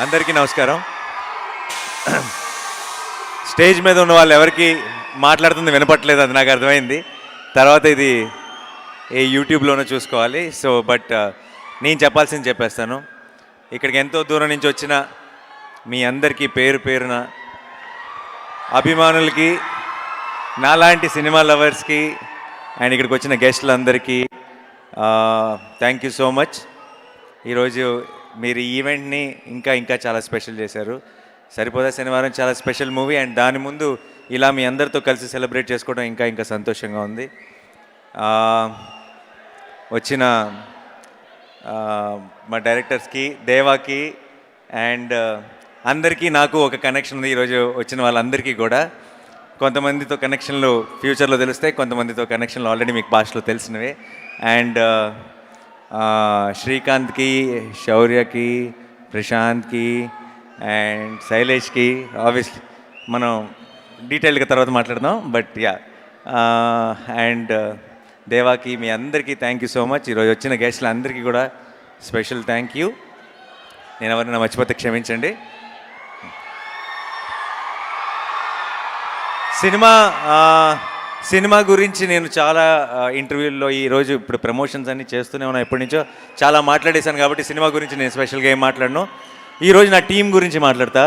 అందరికీ నమస్కారం. స్టేజ్ మీద ఉన్న వాళ్ళు ఎవరికి మాట్లాడుతుంది వినపట్లేదు, అది నాకు అర్థమైంది. తర్వాత ఇది ఏ యూట్యూబ్లోనే చూసుకోవాలి. సో బట్ నేను చెప్పాల్సింది చెప్పేస్తాను. ఇక్కడికి ఎంతో దూరం నుంచి వచ్చిన మీ అందరికీ పేరు పేరున అభిమానులకి, నాలాంటి సినిమా లవర్స్కి అండ్ ఇక్కడికి వచ్చిన గెస్టులందరికీ థ్యాంక్ యూ సో మచ్. ఈరోజు మీరు ఈవెంట్ని ఇంకా ఇంకా చాలా స్పెషల్ చేశారు. సరిపోదా శనివారం చాలా స్పెషల్ మూవీ, అండ్ దాని ముందు ఇలా మీ అందరితో కలిసి సెలబ్రేట్ చేసుకోవడం ఇంకా ఇంకా సంతోషంగా ఉంది. వచ్చిన మా డైరెక్టర్స్కి, దేవాకి అండ్ అందరికీ నాకు ఒక కనెక్షన్ ఉంది. ఈరోజు వచ్చిన వాళ్ళందరికీ కూడా కొంతమందితో కనెక్షన్లు ఫ్యూచర్లో తెలుస్తాయి, కొంతమందితో కనెక్షన్లు ఆల్రెడీ మీకు భాషలో తెలిసినవే. అండ్ శ్రీకాంత్కి, శౌర్యకి, ప్రశాంత్కి అండ్ శైలేష్కి ఆబ్వియస్లీ మనం డీటెయిల్గా తర్వాత మాట్లాడదాం. బట్ యా, అండ్ దేవాకి, మీ అందరికీ థ్యాంక్ యూ సో మచ్. ఈరోజు వచ్చిన గెస్టులు అందరికీ కూడా స్పెషల్ థ్యాంక్ యూ. నేను ఎవరైనా మర్చిపోతే క్షమించండి. సినిమా గురించి నేను చాలా ఇంటర్వ్యూల్లో ఈరోజు ఇప్పుడు ప్రమోషన్స్ అన్నీ చేస్తూనే ఉన్నాను, ఎప్పటి నుంచో చాలా మాట్లాడేశాను. కాబట్టి సినిమా గురించి నేను స్పెషల్గా ఏం మాట్లాడను. ఈరోజు నా టీం గురించి మాట్లాడతా.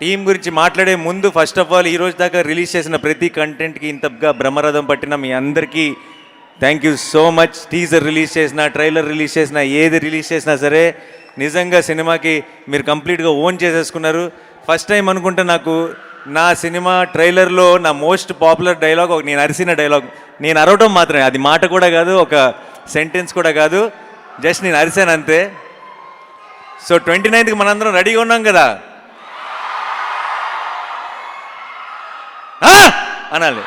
టీం గురించి మాట్లాడే ముందు ఫస్ట్ ఆఫ్ ఆల్ ఈరోజు దాకా రిలీజ్ చేసిన ప్రతి కంటెంట్కి ఇంతగా బ్రహ్మరథం పట్టిన మీ అందరికీ thank you so much. Teaser release చేసిన, ట్రైలర్ రిలీజ్ చేసిన, ఏది రిలీజ్ చేసినా సరే నిజంగా సినిమాకి మీరు కంప్లీట్గా ఓన్ చేసేసుకున్నారు. ఫస్ట్ టైం అనుకుంటా నాకు నా సినిమా ట్రైలర్లో నా మోస్ట్ పాపులర్ డైలాగ్ ఒక నేను అరిసిన డైలాగ్. నేను అరవటం మాత్రమే, అది మాట కూడా కాదు, ఒక సెంటెన్స్ కూడా కాదు, జస్ట్ నేను అరిశాను అంతే. సో 29కి మనందరం రెడీగా ఉన్నాం కదా అనాలి.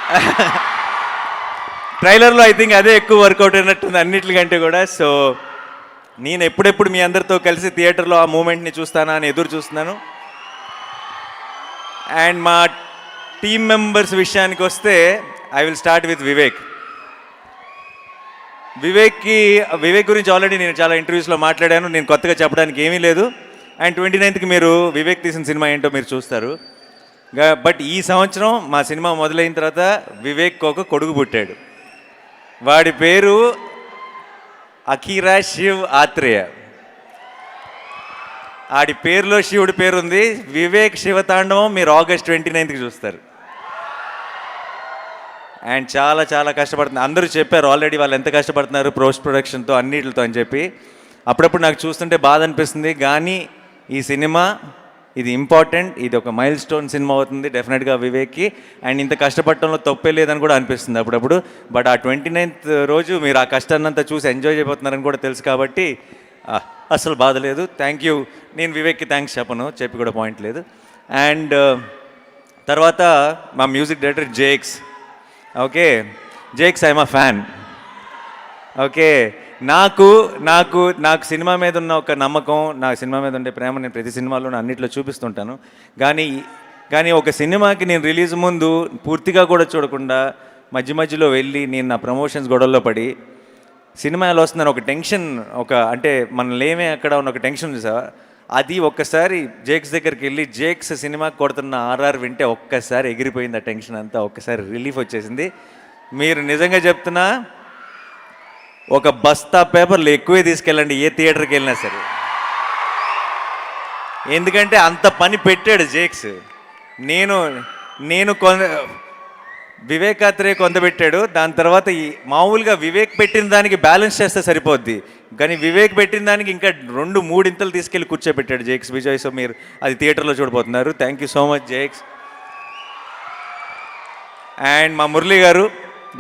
ట్రైలర్లో ఐ థింక్ అదే ఎక్కువ వర్కౌట్ అయినట్టుంది అన్నిటికంటే కూడా. సో నేను ఎప్పుడెప్పుడు మీ అందరితో కలిసి థియేటర్లో ఆ మూమెంట్ని చూస్తానా అని ఎదురు చూస్తున్నాను. అండ్ మా టీమ్ మెంబర్స్ విషయానికి వస్తే I will start with Vivek. Vivek గురించి ఆల్రెడీ నేను చాలా ఇంటర్వ్యూస్లో మాట్లాడాను, నేను కొత్తగా చెప్పడానికి ఏమీ లేదు. అండ్ 29కి మీరు వివేక్ తీసిన సినిమా ఏంటో మీరు చూస్తారు. బట్ ఈ సంవత్సరం మా సినిమా మొదలైన తర్వాత వివేక్ ఒక కొడుకు పుట్టాడు. వాడి పేరు అఖీరా శివ్ ఆత్రేయ. ఆడి పేరులో శివుడి పేరు ఉంది. వివేక్ శివతాండవం మీరు ఆగస్ట్ 29కి చూస్తారు. అండ్ చాలా చాలా కష్టపడుతున్నారు. అందరూ చెప్పారు ఆల్రెడీ వాళ్ళు ఎంత కష్టపడుతున్నారు పోస్ట్ ప్రొడక్షన్తో అన్నిటితో అని చెప్పి. అప్పుడప్పుడు నాకు చూస్తుంటే బాధ అనిపిస్తుంది. కానీ ఈ సినిమా ఇది ఇంపార్టెంట్, ఇది ఒక మైల్ స్టోన్ సినిమా అవుతుంది డెఫినెట్గా వివేక్కి. అండ్ ఇంత కష్టపడటంలో తప్పే లేదని కూడా అనిపిస్తుంది అప్పుడప్పుడు. బట్ ఆ 29th రోజు మీరు ఆ కష్టాన్నంతా చూసి ఎంజాయ్ చేయబోతున్నారని కూడా తెలుసు కాబట్టి అసలు బాధ లేదు. Thank you. నేను వివేక్కి థ్యాంక్స్ చెప్పను, చెప్పి కూడా పాయింట్ లేదు. అండ్ తర్వాత మా music director Jakes. Okay, Jakes I'm a fan. Okay, నాకు నాకు నాకు సినిమా మీద ఉన్న ఒక నమ్మకం, నా సినిమా మీద ఉండే ప్రేమ నేను ప్రతి సినిమాలో అన్నింటిలో చూపిస్తుంటాను. కానీ ఒక సినిమాకి నేను రిలీజ్ ముందు పూర్తిగా కూడా చూడకుండా మధ్య మధ్యలో వెళ్ళి నేను నా ప్రమోషన్స్ గొడవల్లో పడి సినిమా ఎలా వస్తుందని ఒక టెన్షన్, అంటే మనం లేమే అక్కడ ఉన్న ఒక టెన్షన్ చూసావా, అది ఒక్కసారి జేక్స్ దగ్గరికి వెళ్ళి జేక్స్ సినిమా కొడుతున్న ఆర్ఆర్ వింటే ఒక్కసారి ఎగిరిపోయింది ఆ టెన్షన్ అంతా, ఒక్కసారి రిలీఫ్ వచ్చేసింది. మీరు నిజంగా చెప్తున్నా, ఒక బస్తా పేపర్లు ఎక్కువే తీసుకెళ్ళండి ఏ థియేటర్కి వెళ్ళినా సరే, ఎందుకంటే అంత పని పెట్టాడు జేక్స్. నేను వివేకాత్రే కొంత పెట్టాడు. దాని తర్వాత మామూలుగా వివేక్ పెట్టిన దానికి బ్యాలెన్స్ చేస్తే సరిపోద్ది, కానీ వివేక్ పెట్టిన దానికి ఇంకా 2-3 ఇంతలు తీసుకెళ్ళి కూర్చోబెట్టాడు జేక్స్ విజయ్. సో మీరు అది థియేటర్లో చూడబోతున్నారు. Thank you so much Jakes. And మా మురళి గారు,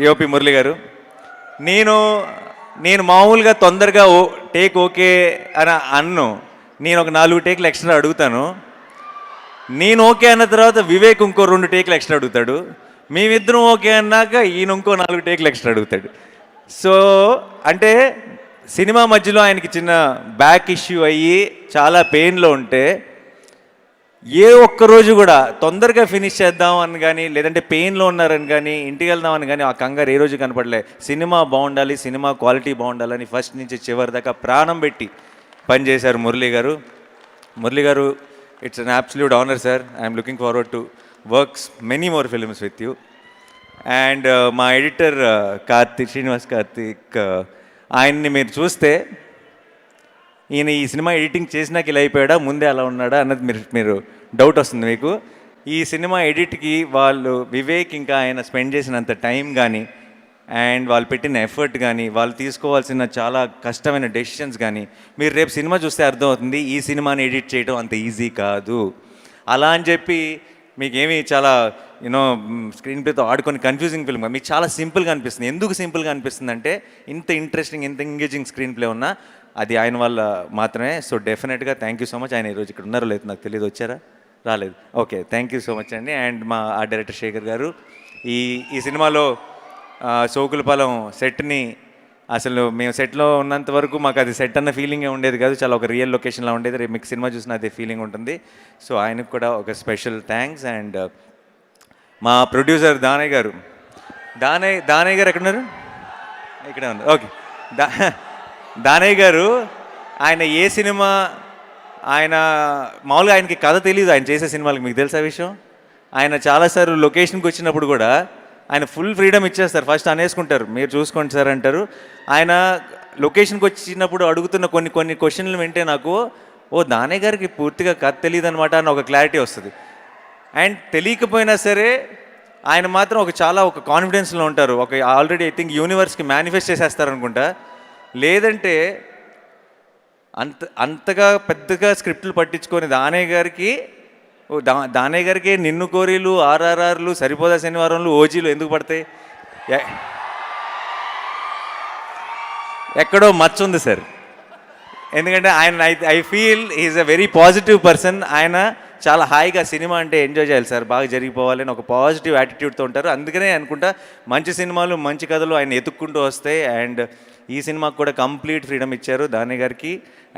డిఓపి మురళి గారు, నేను మామూలుగా తొందరగా టేక్ ఓకే అని అన్ను. నేను ఒక 4 టేక్లు ఎక్స్ట్రా అడుగుతాను. నేను ఓకే అన్న తర్వాత వివేక్ ఇంకో 2 టేక్లు ఎక్స్ట్రా అడుగుతాడు. మేమిద్దరం ఓకే అన్నాక ఈయన ఇంకో 4 టేక్లు ఎక్స్ట్రా అడుగుతాడు. సో అంటే సినిమా మధ్యలో ఆయనకి చిన్న బ్యాక్ ఇష్యూ అయ్యి చాలా పెయిన్లో ఉంటే ఏ ఒక్క రోజు కూడా తొందరగా ఫినిష్ చేద్దాం అని కానీ, లేదంటే పెయిన్లో ఉన్నారని కానీ, ఇంటికి వెళ్దామని కానీ ఆ కంగారు ఏ రోజు కనపడలే. సినిమా బాగుండాలి, సినిమా క్వాలిటీ బాగుండాలని ఫస్ట్ నుంచి చివరి దాకా ప్రాణం పెట్టి పనిచేశారు మురళీ గారు. మురళీ గారు, it's an absolute honour sir. I'm looking forward to works many more films with you. And మా ఎడిటర్ శ్రీనివాస్ కార్తిక్, ఆయన్ని మీరు చూస్తే ఈయన ఈ సినిమా ఎడిటింగ్ చేసినాక ఇలా అయిపోయాడా, ముందే అలా ఉన్నాడా అన్నది మీరు డౌట్ వస్తుంది మీకు. ఈ సినిమా ఎడిట్కి వాళ్ళు వివేక్ ఇంకా ఆయన స్పెండ్ చేసినంత టైం కానీ, అండ్ వాళ్ళు పెట్టిన ఎఫర్ట్ కానీ, వాళ్ళు తీసుకోవాల్సిన చాలా కష్టమైన డెసిషన్స్ కానీ మీరు రేపు సినిమా చూస్తే అర్థమవుతుంది. ఈ సినిమాని ఎడిట్ చేయడం అంత ఈజీ కాదు. అలా అని చెప్పి మీకేమి చాలా స్క్రీన్ ప్లేతో ఆడుకొని కన్ఫ్యూజింగ్ ఫిల్మ్ మీకు చాలా సింపుల్గా అనిపిస్తుంది. ఎందుకు సింపుల్గా అనిపిస్తుంది అంటే ఇంత ఇంట్రెస్టింగ్, ఇంత ఎంగేజింగ్ స్క్రీన్ ప్లే ఉన్నా అది ఆయన వల్ల మాత్రమే. సో డెఫినెట్గా థ్యాంక్ యూ సో మచ్. ఆయన ఈరోజు ఇక్కడ ఉన్నారో లేదు నాకు తెలియదు, వచ్చారా? రాలేదు. Okay, thank you so much అండి. అండ్ మా ఆర్ట్ డైరెక్టర్ శేఖర్ గారు ఈ సినిమాలో సోకులపాలెం సెట్ని అసలు మేము సెట్లో ఉన్నంత వరకు మాకు అది సెట్ అన్న ఫీలింగే ఉండేది కాదు, చాలా ఒక రియల్ లొకేషన్లా ఉండేది. రేపు మీకు సినిమా చూసిన అదే ఫీలింగ్ ఉంటుంది. సో ఆయనకు కూడా ఒక స్పెషల్ థ్యాంక్స్. అండ్ మా ప్రొడ్యూసర్ దానయ్య గారు, దానయ్య గారు ఎక్కడున్నారు? ఇక్కడే ఉన్నారు. ఓకే, దానయ్య గారు, ఆయన ఏ సినిమా ఆయన మామూలుగా ఆయనకి కథ తెలియదు ఆయన చేసే సినిమాలకి. మీకు తెలుసా విషయం? ఆయన చాలాసార్లు లొకేషన్కి వచ్చినప్పుడు కూడా ఆయన ఫుల్ ఫ్రీడమ్ ఇచ్చేస్తారు. ఫస్ట్ అనేసుకుంటారు, మీరు చూసుకోండి సార్ అంటారు. ఆయన లొకేషన్కి వచ్చినప్పుడు అడుగుతున్న కొన్ని క్వశ్చన్లు వింటే నాకు దానయ్య గారికి పూర్తిగా కథ తెలియదు అనమాట అని ఒక క్లారిటీ వస్తుంది. అండ్ తెలియకపోయినా సరే ఆయన మాత్రం ఒక కాన్ఫిడెన్స్లో ఉంటారు. ఆల్రెడీ ఐ థింక్ యూనివర్స్కి మేనిఫెస్ట్ చేసేస్తారు అనుకుంటా. లేదంటే అంతగా పెద్దగా స్క్రిప్ట్లు పట్టించుకొని దానయ్య గారికి నిన్ను కోరీలు, ఆర్ఆర్ఆర్లు, సరిపోదా శనివారంలు, ఓజీలు ఎందుకు పడతాయి? ఎక్కడో మచ్చ ఉంది సార్. ఎందుకంటే ఆయన I feel is a very positive person. ఆయన చాలా హాయిగా సినిమా అంటే ఎంజాయ్ చేయాలి సార్, బాగా జరిగిపోవాలి అని ఒక పాజిటివ్ యాటిట్యూడ్తో ఉంటారు. అందుకనే అనుకుంటా మంచి సినిమాలు, మంచి కథలు ఆయన ఎత్తుక్కుంటూ వస్తాయి. అండ్ ఈ సినిమాకి కూడా కంప్లీట్ ఫ్రీడమ్ ఇచ్చారు దానయ్య గారికి.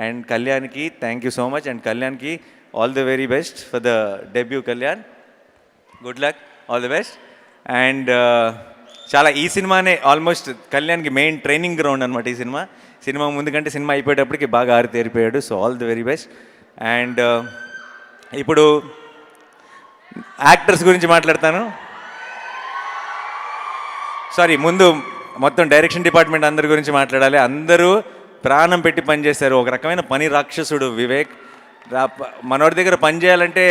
అండ్ కళ్యాణ్కి thank you so much. And కళ్యాణ్కి all the very best for the debut. Kalyan, good luck, all the best. And చాలా ఈ సినిమానే ఆల్మోస్ట్ కళ్యాణ్కి మెయిన్ ట్రైనింగ్ గ్రౌండ్ అనమాట. ఈ సినిమా ముందు కంటే సినిమా అయిపోయేటప్పటికి బాగా ఆరితేరిపోయాడు. So all the very best. And ఇప్పుడు యాక్టర్స్ గురించి మాట్లాడతాను. సారీ, ముందు మొత్తం డైరెక్షన్ డిపార్ట్మెంట్ అందరి గురించి మాట్లాడాలి. అందరూ ప్రాణం పెట్టి పనిచేశారు. ఒక రకమైన పని రాక్షసుడు వివేక్. మనోడి దగ్గర పని చేయాలంటే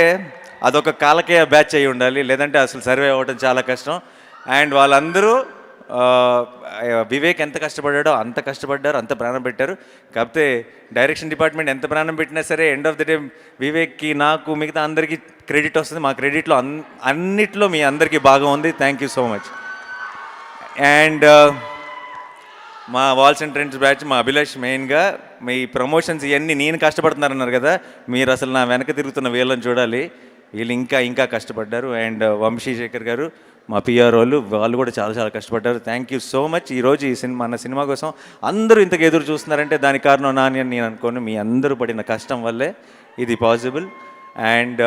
అదొక కాలకేయ బ్యాచ్ అయి ఉండాలి, లేదంటే అసలు సర్వే అవ్వడం చాలా కష్టం. అండ్ వాళ్ళందరూ వివేక్ ఎంత కష్టపడ్డాడో అంత కష్టపడ్డారు, అంత ప్రాణం పెట్టారు. కాకపోతే డైరెక్షన్ డిపార్ట్మెంట్ ఎంత ప్రాణం పెట్టినా సరే ఎండ్ ఆఫ్ ది డే వివేక్కి, నాకు, మిగతా అందరికీ క్రెడిట్ వస్తుంది. మా క్రెడిట్లో అన్నిట్లో మీ అందరికీ బాగా ఉంది. Thank you so much. And మా వాల్స్ అండ్ ట్రెండ్స్ బ్యాచ్, మా అభిలాష్ మెయిన్గా మీ ప్రమోషన్స్ ఇవన్నీ నేను కష్టపడుతున్నారన్నారు కదా, మీరు అసలు నా వెనక తిరుగుతున్న వీళ్ళని చూడాలి, వీళ్ళు ఇంకా కష్టపడ్డారు. అండ్ వంశీశేఖర్ గారు, మా పిఆర్ వాళ్ళు కూడా చాలా కష్టపడ్డారు. Thank you so much. ఈరోజు మన సినిమా కోసం అందరూ ఇంతకు ఎదురు చూస్తున్నారంటే దానికి కారణం నాని అని నేను అనుకోను, మీ అందరూ పడిన కష్టం వల్లే ఇది పాసిబుల్. అండ్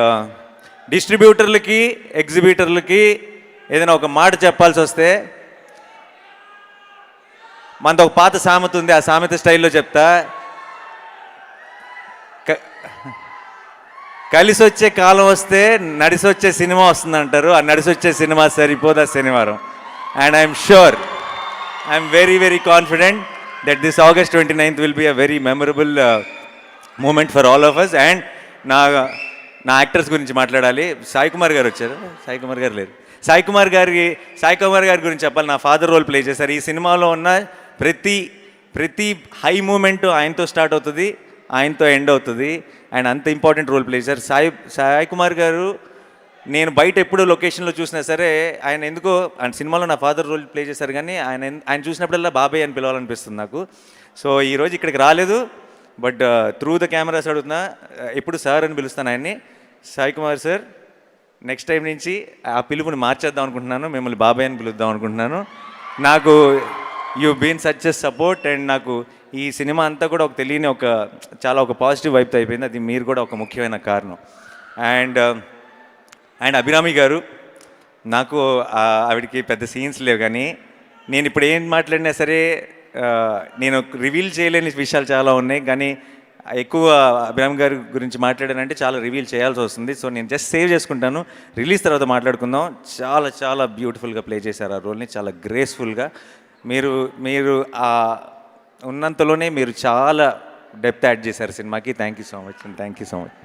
డిస్ట్రిబ్యూటర్లకి, ఎగ్జిబిటర్లకి ఏదైనా ఒక మాట చెప్పాల్సి వస్తే, మనతో ఒక పాత సామెత ఉంది, ఆ సామెత స్టైల్లో చెప్తా. కలిసి వచ్చే కాలం వస్తే నడిసి వచ్చే సినిమా వస్తుంది అంటారు. ఆ నడిసి వచ్చే cinema Saripodhaa Sanivaaram. And I'm sure, I'm very confident that this August 29th will be a very memorable moment for all of us. And నా యాక్టర్స్ గురించి మాట్లాడాలి. సాయి కుమార్ గారు వచ్చారు, సాయి కుమార్ గారు లేరు. సాయి కుమార్ గారి గురించి చెప్పాలి. నా ఫాదర్ రోల్ ప్లే చేశారు. ఈ సినిమాలో ఉన్న ప్రతి హై మూమెంట్ ఆయనతో స్టార్ట్ అవుతుంది, ఆయనతో ఎండ్ అవుతుంది. అండ్ అంత ఇంపార్టెంట్ రోల్ ప్లే చేశారు సాయి కుమార్ గారు. నేను బయట ఎప్పుడు లొకేషన్లో చూసినా సరే ఆయన ఎందుకో సినిమాలో నా ఫాదర్ రోల్ ప్లే చేశారు, కానీ ఆయన చూసినప్పుడల్లా బాబాయ్ అని పిలవాలనిపిస్తుంది నాకు. సో ఈరోజు ఇక్కడికి రాలేదు, బట్ త్రూ ద కెమెరాస్ అడుగుతున్నా, ఎప్పుడు సార్ అని పిలుస్తాను ఆయన్ని. Sai Kumar sir, next time నుంచి ఆ పిలుపుని మార్చేద్దాం అనుకుంటున్నాను, మిమ్మల్ని బాబాయ్ అని పిలుద్దాం అనుకుంటున్నాను. నాకు you been such a support. And నాకు ఈ సినిమా అంతా కూడా ఒక తెలియని చాలా పాజిటివ్ వైపుతో అయిపోయింది. అది మీరు కూడా ఒక ముఖ్యమైన కారణం. అండ్ అండ్ అభిరామి గారు, నాకు ఆవిడకి పెద్ద సీన్స్ లేవు, కానీ నేను ఇప్పుడు ఏం మాట్లాడినా సరే నేను రివీల్ చేయలేని విషయాలు చాలా ఉన్నాయి, కానీ ఎక్కువ అభిరామ్ గారి గురించి మాట్లాడానంటే చాలా రివీల్ చేయాల్సి వస్తుంది. సో నేను జస్ట్ సేవ్ చేసుకుంటాను, రిలీజ్ తర్వాత మాట్లాడుకుందాం. చాలా చాలా బ్యూటిఫుల్గా ప్లే చేశారు ఆ రోల్ని, చాలా గ్రేస్ఫుల్గా. మీరు మీరు ఉన్నంతలోనే మీరు చాలా డెప్త్ యాడ్ చేశారు సినిమాకి. Thank you so much and thank you so much.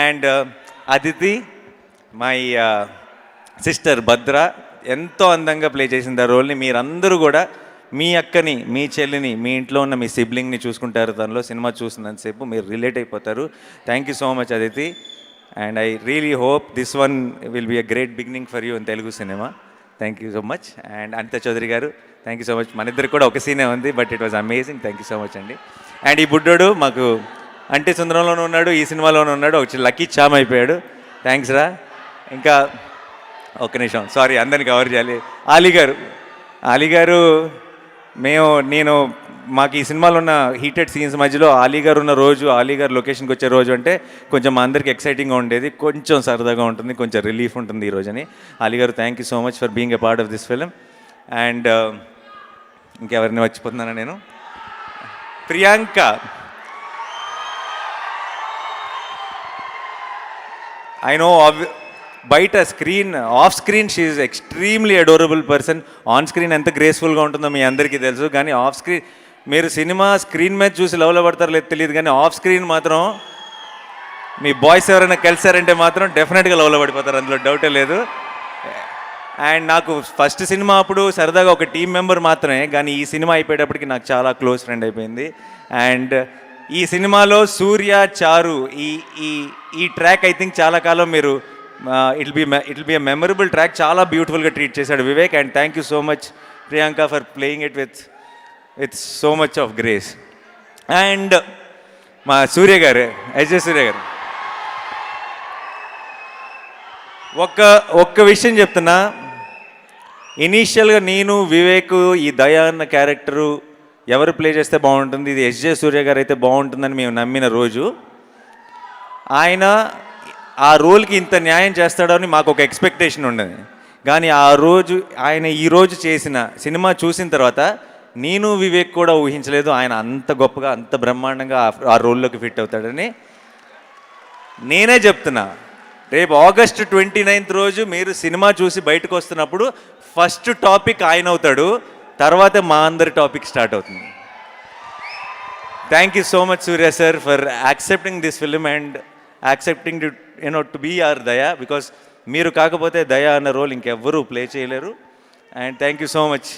And Aditi, my sister Bhadra, ఎంతో అందంగా ప్లే చేసింది ఆ రోల్ని. మీరందరూ కూడా మీ అక్కని, మీ చెల్లిని, మీ ఇంట్లో ఉన్న మీ సిబ్లింగ్ని చూసుకుంటారు తనలో. సినిమా చూసినంతసేపు మీరు రిలేట్ అయిపోతారు. Thank you so much Aditi. And I really hope this one will be a great beginning for you in Telugu cinema. Thank you so much. And Anitha Chowdary garu, thank you so much. మన ఇద్దరికి కూడా ఒక సీనే ఉంది, but it was amazing. Thank you so much అండి. And ఈ బుడ్డోడు మాకు అంటే సుందరంలోనూ ఉన్నాడు, ఈ సినిమాలోనూ ఉన్నాడు, ఒక లక్కీ చామ్ అయిపోయాడు. థ్యాంక్స్ రా. ఇంకా ఒక్క నిమిషం, సారీ అందరిని కవర్ చేయాలి. ఆలీ గారు నేను మాకు ఈ సినిమాలో ఉన్న హీటెడ్ సీన్స్ మధ్యలో ఆలీ గారు ఉన్న రోజు, ఆలీ గారు లొకేషన్కి వచ్చే రోజు అంటే కొంచెం మా అందరికి ఎక్సైటింగ్గా ఉండేది, కొంచెం సరదాగా ఉంటుంది, కొంచెం రిలీఫ్ ఉంటుంది ఈ రోజుని. ఆలీ గారు, thank you so much for being a part of this film. And ఇంకెవరిని మర్చిపోతున్నానా నేను? ప్రియాంక, ఐ నో బయట screen, off screen she is extremely adorable person. On screen ఎంత గ్రేస్ఫుల్గా ఉంటుందో మీ అందరికీ తెలుసు, కానీ ఆఫ్ స్క్రీన్ మీరు సినిమా స్క్రీన్ మీద చూసి లవ్లో పడతారో లేదు తెలియదు, కానీ ఆఫ్ స్క్రీన్ మాత్రం మీ బాయ్స్ ఎవరైనా కలిసారంటే మాత్రం డెఫినెట్గా లవ్లో పడిపోతారు, అందులో డౌటే లేదు. అండ్ నాకు ఫస్ట్ సినిమా అప్పుడు సరదాగా ఒక టీం మెంబర్ మాత్రమే, కానీ ఈ సినిమా అయిపోయేటప్పటికి నాకు చాలా క్లోజ్ ఫ్రెండ్ అయిపోయింది. అండ్ ఈ సినిమాలో సూర్య, చారు, ఈ ట్రాక్ ఐ థింక్ చాలా కాలం మీరు it will be a memorable track. చాలా బ్యూటిఫుల్గా ట్రీట్ చేశాడు Vivek. And thank you so much Priyanka for playing it with so much of grace. And మా సూర్య గారు, ఎస్జే సూర్య గారు, ఒక్క విషయం చెప్తున్నా. ఇనీషియల్గా నేను, వివేక్, ఈ దయా అన్న క్యారెక్టరు ఎవరు ప్లే చేస్తే బాగుంటుంది, ఇది ఎస్జే సూర్య గారు అయితే బాగుంటుందని మేము నమ్మిన రోజు, ఆయన ఆ రోల్కి ఇంత న్యాయం చేస్తాడని మాకు ఒక ఎక్స్పెక్టేషన్ ఉండేది. కానీ ఆ రోజు ఆయన ఈరోజు చేసిన సినిమా చూసిన తర్వాత నేను, వివేక్ కూడా ఊహించలేదు ఆయన అంత గొప్పగా, అంత బ్రహ్మాండంగా ఆ రోల్లోకి ఫిట్ అవుతాడని. నేనే చెప్తున్నా, రేపు August 29 రోజు మీరు సినిమా చూసి బయటకు వస్తున్నప్పుడు ఫస్ట్ టాపిక్ ఆయన అవుతాడు, తర్వాత మా అందరి టాపిక్ స్టార్ట్ అవుతుంది. Thank you so much Surya sir for accepting this film and accepting to be our Daya, because మీరు కాకపోతే దయా అన్న రోల్ ఇంకెవ్వరూ ప్లే చేయలేరు. And thank you so much,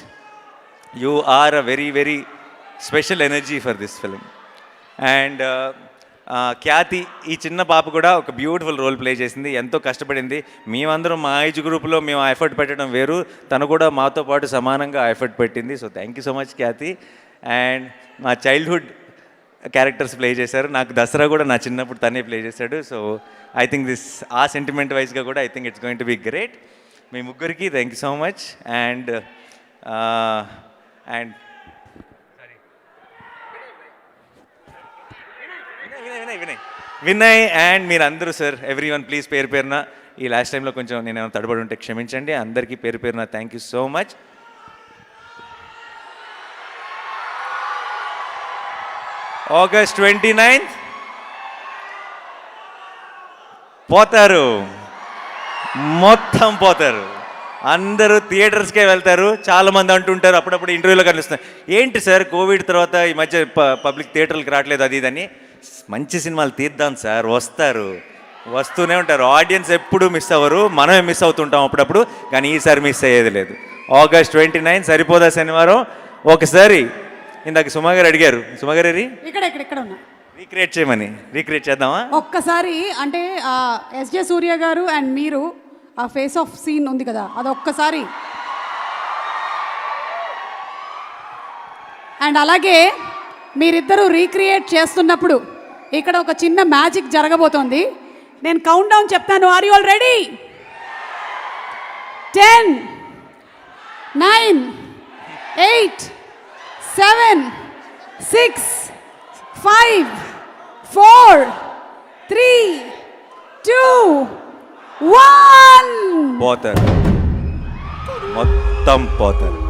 you are a very very special energy for this film. And Khyati, ఈ చిన్న పాప కూడా ఒక బ్యూటిఫుల్ రోల్ ప్లే చేసింది, ఎంతో కష్టపడింది. మేమందరం మా ఏజ్ గ్రూప్లో మేము ఎఫర్ట్ పెట్టడం వేరు, తను కూడా మాతో పాటు సమానంగా ఎఫర్ట్ పెట్టింది. So thank you so much Khyati. And మా చైల్డ్హుడ్ క్యారెక్టర్స్ ప్లే చేశారు, నాకు దసరా కూడా నా చిన్నప్పుడు తనే ప్లే చేశాడు. సో ఐ థింక్ ఆ సెంటిమెంట్ వైజ్గా కూడా I think it's going to be great. మీ ముగ్గురికి thank you so much. And Vinay and మీరందరూ సార్, ఎవ్రీ వన్ ప్లీజ్ పేరు పేరున, ఈ లాస్ట్ టైంలో కొంచెం నేను ఏమైనా తడబడి ఉంటే క్షమించండి. అందరికీ పేరు పేరున thank you so much. August 29 పోతారు, మొత్తం పోతారు, అందరూ థియేటర్స్కే వెళ్తారు. చాలామంది అంటుంటారు, అప్పుడప్పుడు ఇంటర్వ్యూలో కనిపిస్తున్నారు, ఏంటి సార్ కోవిడ్ తర్వాత ఈ మధ్య పబ్లిక్ థియేటర్లకు రావట్లేదు అది ఇదని. మంచి సినిమాలు తీద్దాం సార్, వస్తూనే ఉంటారు. ఆడియన్స్ ఎప్పుడు మిస్ అవ్వరు, మనమే మిస్ అవుతుంటాం అప్పుడప్పుడు, కానీ ఈసారి మిస్ అయ్యేది లేదు. August 29 సరిపోదా శనివారం? ఒకసారి ఇందాక సుమా గారు అడిగారు, సుమా గారు ఇక్కడ ఉన్నా రీక్రియేట్ చేయమని, రీక్రియేట్ చేద్దామా ఒక్కసారి? అంటే ఎస్జే సూర్య గారు అండ్ మీరు ఆ ఫేస్ ఆఫ్ సీన్ ఉంది కదా, అది ఒక్కసారి. అండ్ అలాగే మీరిద్దరూ రీక్రియేట్ చేస్తున్నప్పుడు ఇక్కడ ఒక చిన్న మ్యాజిక్ జరగబోతోంది. నేను కౌంట్ డౌన్ చెప్తాను, ఆర్ యు ఆల్ రెడీ? 10, 9, 8, 7, 6, 5, 4, 3, 2 1 పోతారు, మొత్తం పోతారు.